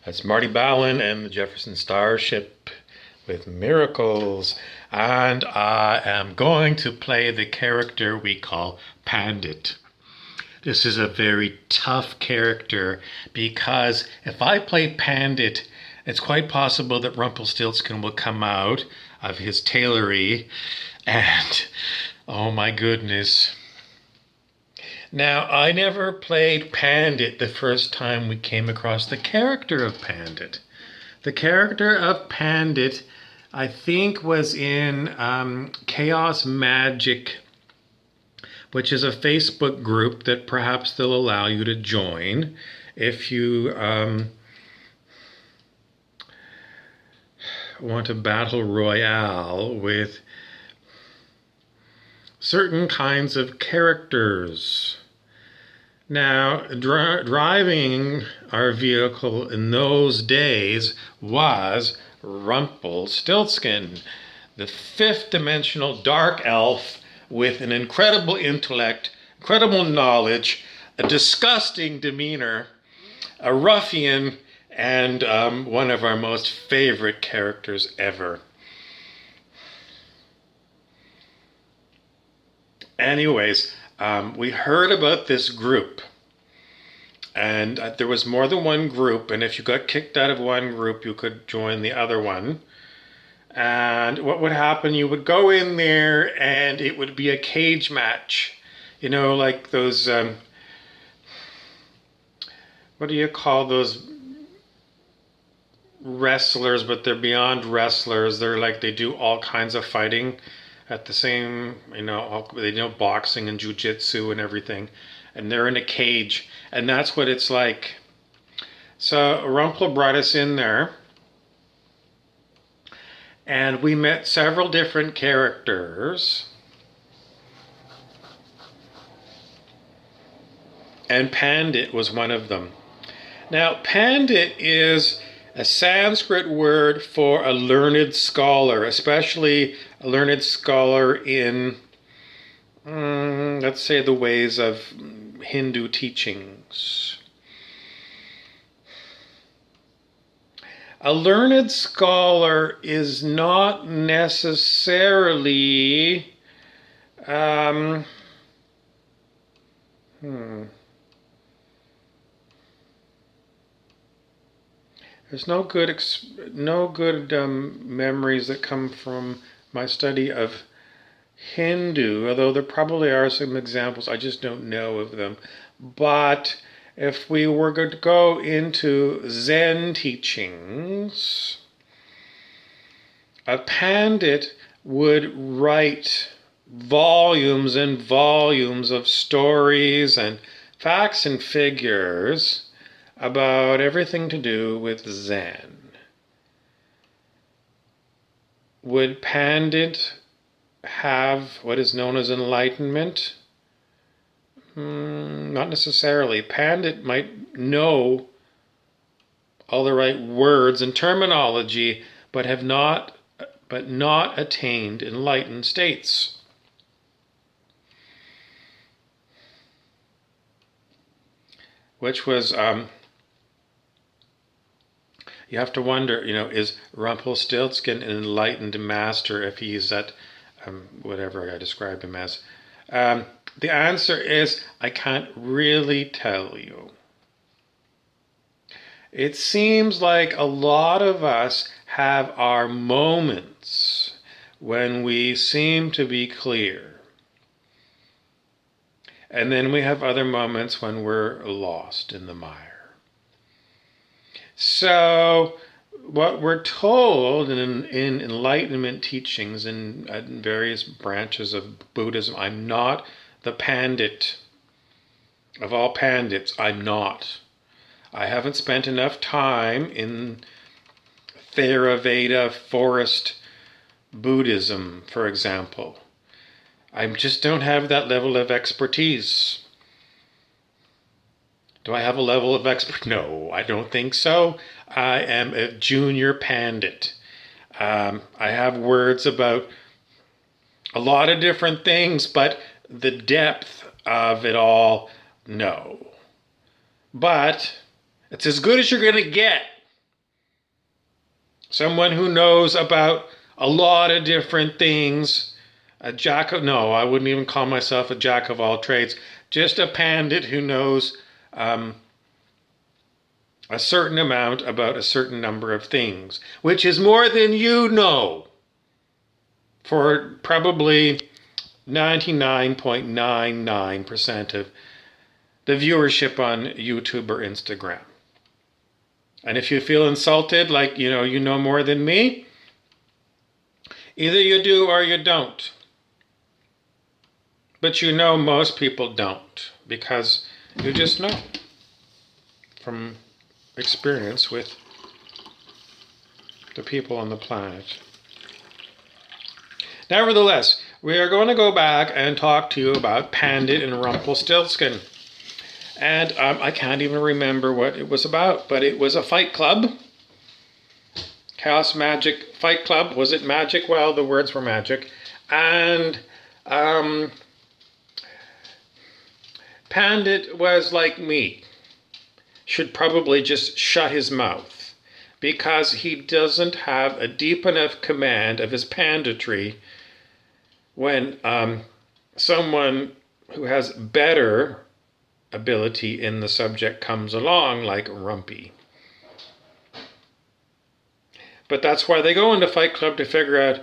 It's Marty Ballin and the Jefferson Starship with Miracles, and I am going to play the character we call Pandit. This is a very tough character because if I play Pandit, it's quite possible that Rumpelstiltskin will come out of his tailory and, oh my goodness. Now, I never played Pandit the first time we came across the character of Pandit. The character of Pandit, I think, was in Chaos Magic, which is a Facebook group that perhaps they'll allow you to join if you want a battle royale with certain kinds of characters. Now, driving our vehicle in those days was Rumpelstiltskin, the fifth dimensional dark elf with an incredible intellect, incredible knowledge, a disgusting demeanor, a ruffian, and one of our most favorite characters ever. Anyways, we heard about this group, and there was more than one group, and if you got kicked out of one group, you could join the other one. And what would happen, you would go in there, and it would be a cage match. You know, like those, what do you call those wrestlers, but they're beyond wrestlers. They're like, they do all kinds of fighting at the same, they know boxing and jujitsu and everything, and they're in a cage, and that's what it's like. So Rumpel brought us in there, and we met several different characters, and Pandit was one of them. Now, Pandit is a Sanskrit word for a learned scholar, especially a learned scholar in, let's say, the ways of Hindu teachings. A learned scholar is not necessarily, There's no good memories that come from my study of Hindu, although there probably are some examples, I just don't know of them. But if we were going to go into Zen teachings, a Pandit would write volumes and volumes of stories and facts and figures about everything to do with Zen. Would Pandit have what is known as enlightenment? Not necessarily. Pandit might know all the right words and terminology, but not attained enlightened states. Which was you have to wonder, is Rumpelstiltskin an enlightened master if he's at whatever I described him as? The answer is, I can't really tell you. It seems like a lot of us have our moments when we seem to be clear. And then we have other moments when we're lost in the mire. So, what we're told in Enlightenment teachings in various branches of Buddhism, I'm not the Pandit of all Pandits. I'm not. I haven't spent enough time in Theravada forest Buddhism, for example. I just don't have that level of expertise. Do I have a level of expert? No, I don't think so. I am a junior Pandit. I have words about a lot of different things, but the depth of it all, no. But it's as good as you're going to get. someone who knows about a lot of different things. No, I wouldn't even call myself a jack of all trades. Just a pandit who knows a certain amount about a certain number of things, which is more than you know for probably 99.99% of the viewership on YouTube or Instagram. And if you feel insulted, like you know more than me, either you do or you don't. But you know most people don't, because you just know from experience with the people on the planet. Nevertheless, we are going to go back and talk to you about Pandit and Rumpelstiltskin. And I can't even remember what it was about, but it was a fight club. Chaos Magic Fight Club. Was it magic? Well, the words were magic. And Pandit was like me. Should probably just shut his mouth, because he doesn't have a deep enough command of his panditry when someone who has better ability in the subject comes along, like Rumpy. But that's why they go into Fight Club, to figure out,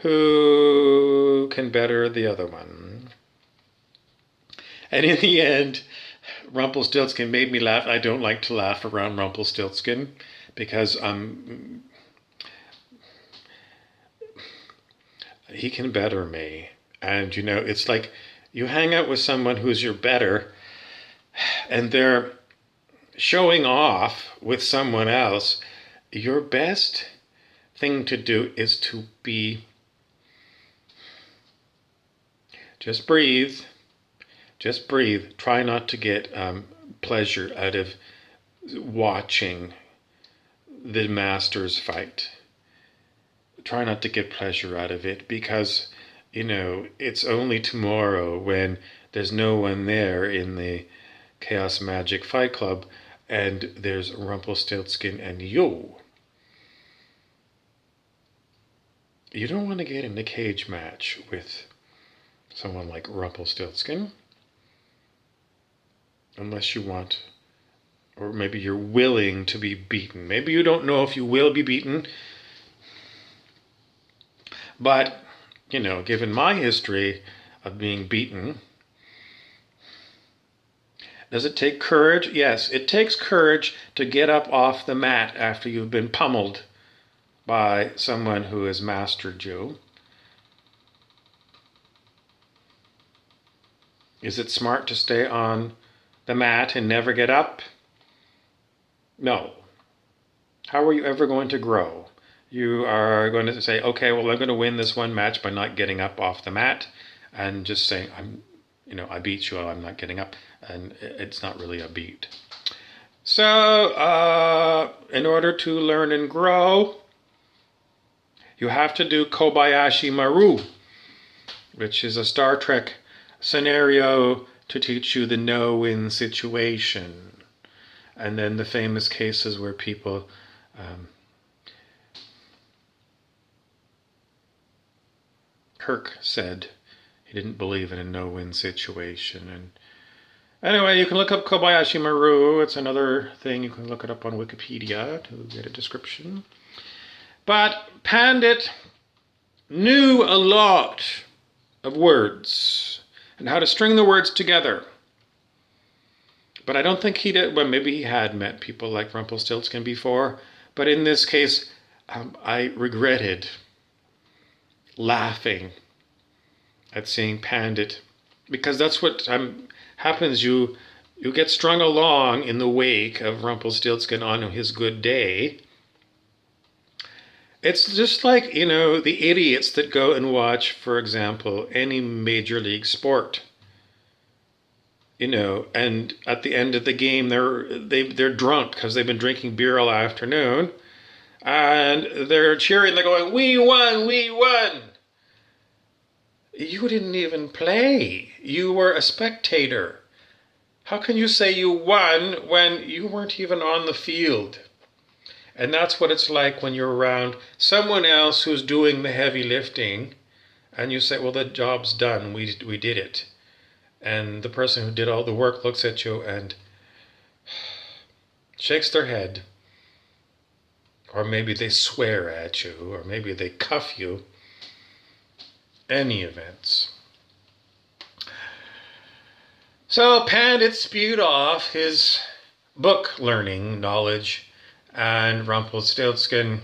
who can better the other one. And in the end, Rumpelstiltskin made me laugh. I don't like to laugh around Rumpelstiltskin because he can better me. And, it's like you hang out with someone who's your better, and they're showing off with someone else. Your best thing to do is to just breathe. Just breathe. Try not to get pleasure out of watching the masters fight. Try not to get pleasure out of it, because, it's only tomorrow, when there's no one there in the Chaos Magic Fight Club, and there's Rumpelstiltskin and you. You don't want to get in a cage match with someone like Rumpelstiltskin. Unless you want, or maybe you're willing to be beaten. Maybe you don't know if you will be beaten. But, given my history of being beaten, does it take courage? Yes, it takes courage to get up off the mat after you've been pummeled by someone who has mastered you. Is it smart to stay on the mat and never get up? No. How are you ever going to grow? You are going to say, okay, well, I'm going to win this one match by not getting up off the mat, and just saying, I beat you, I'm not getting up, and it's not really a beat. So, in order to learn and grow, you have to do Kobayashi Maru, which is a Star Trek scenario to teach you the no-win situation. And then the famous cases where people Kirk said he didn't believe in a no-win situation. And anyway, you can look up Kobayashi Maru. It's another thing. You can look it up on Wikipedia to get a description. But Pandit knew a lot of words and how to string the words together. But I don't think he did. Well, maybe he had met people like Rumpelstiltskin before. But in this case, I regretted laughing at seeing Pandit, because that's what happens. You get strung along in the wake of Rumpelstiltskin on his good day. It's just like, the idiots that go and watch, for example, any major league sport. And at the end of the game, they're drunk because they've been drinking beer all afternoon, and they're cheering. They're going, "We won! We won!" You didn't even play. You were a spectator. How can you say you won when you weren't even on the field? And that's what it's like when you're around someone else who's doing the heavy lifting, and you say, well, the job's done, we did it. And the person who did all the work looks at you and shakes their head, or maybe they swear at you, or maybe they cuff you. Any events. So Pandit spewed off his book learning knowledge, and Rumpelstiltskin,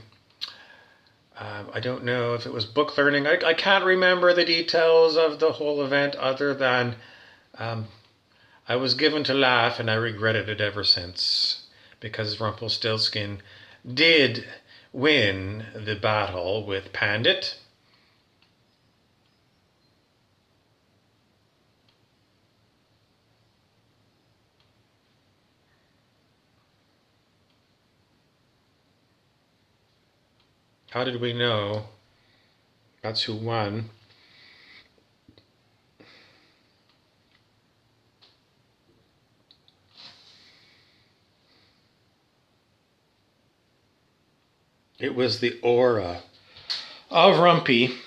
I don't know if it was book learning. I can't remember the details of the whole event other than I was given to laugh, and I regretted it ever since, because Rumpelstiltskin did win the battle with Pandit. How did we know that's who won? It was the aura of Rumpy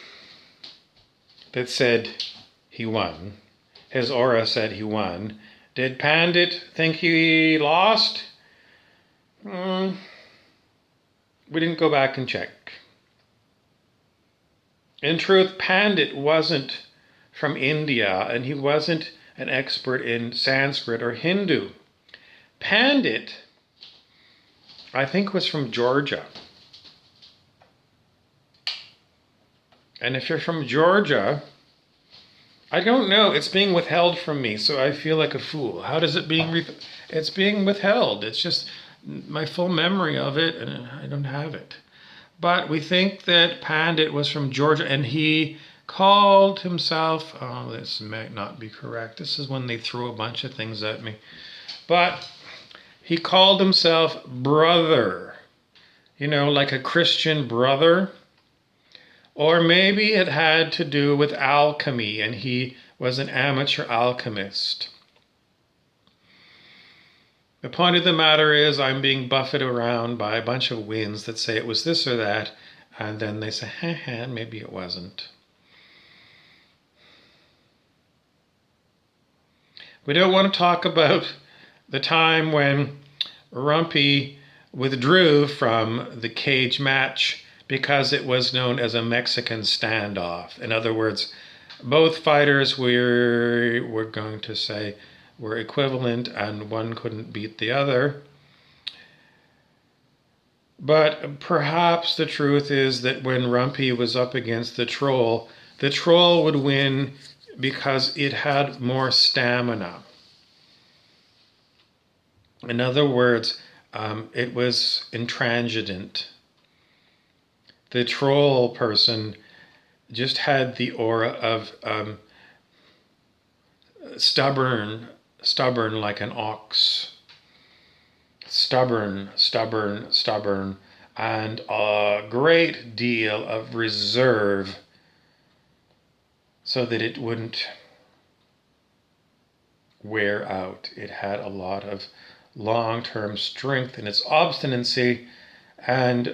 that said he won. His aura said he won. Did Pandit think he lost? We didn't go back and check. In truth, Pandit wasn't from India, and he wasn't an expert in Sanskrit or Hindu. Pandit, I think, was from Georgia. And if you're from Georgia, I don't know. It's being withheld from me, so I feel like a fool. How does it it's being withheld. It's just my full memory of it, and I don't have it. But we think that Pandit was from Georgia, and he called himself, oh, this might not be correct. This is when they throw a bunch of things at me. But he called himself brother, like a Christian brother. Or maybe it had to do with alchemy, and he was an amateur alchemist. The point of the matter is I'm being buffeted around by a bunch of winds that say it was this or that, and then they say, maybe it wasn't. We don't want to talk about the time when Rumpy withdrew from the cage match because it was known as a Mexican standoff. In other words, both fighters we're going to say were equivalent, and one couldn't beat the other. But perhaps the truth is that when Rumpy was up against the troll would win because it had more stamina. In other words, it was intransigent. The troll person just had the aura of stubborn like an ox. Stubborn, and a great deal of reserve so that it wouldn't wear out. It had a lot of long-term strength in its obstinacy, and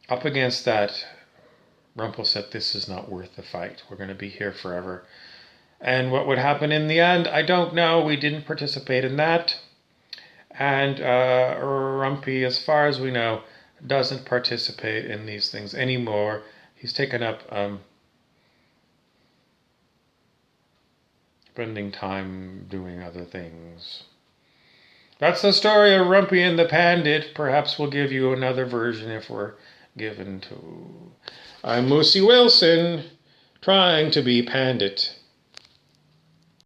up against that, Rumpel said, this is not worth the fight. We're going to be here forever. And what would happen in the end, I don't know. We didn't participate in that. And Rumpy, as far as we know, doesn't participate in these things anymore. He's taken up spending time doing other things. That's the story of Rumpy and the Pandit. Perhaps we'll give you another version if we're given to. I'm Moosey Wilson, trying to be Pandit.